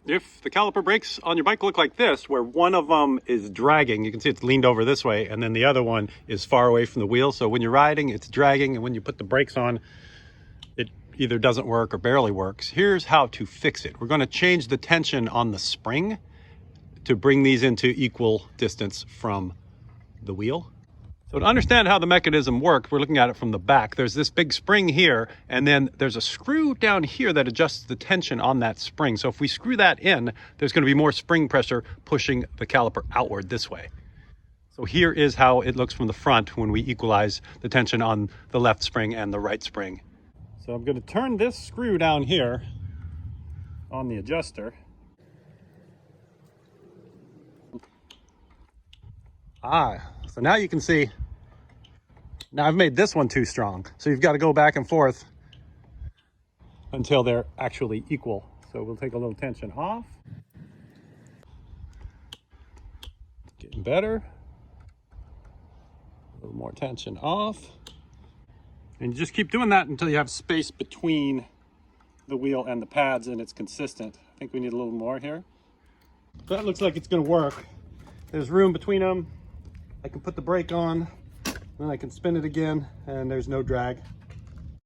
If the caliper brakes on your bike look like this, where one of them is dragging, you can see it's leaned over this way, and then the other one is far away from the wheel. So when you're riding, it's dragging, and when you put the brakes on, it either doesn't work or barely works. Here's how to fix it. We're going to change the tension on the spring to bring these into equal distance from the wheel. So to understand how the mechanism works, we're looking at it from the back. There's this big spring here, and then there's a screw down here that adjusts the tension on that spring. So if we screw that in, there's going to be more spring pressure pushing the caliper outward this way. So here is how it looks from the front when we equalize the tension on the left spring and the right spring. So I'm going to turn this screw down here on the adjuster. So now you can see, now I've made this one too strong. So you've got to go back and forth until they're actually equal. So we'll take a little tension off. Getting better. A little more tension off. And you just keep doing that until you have space between the wheel and the pads and it's consistent. I think we need a little more here. That looks like it's going to work. There's room between them. I can put the brake on, then I can spin it again, and there's no drag.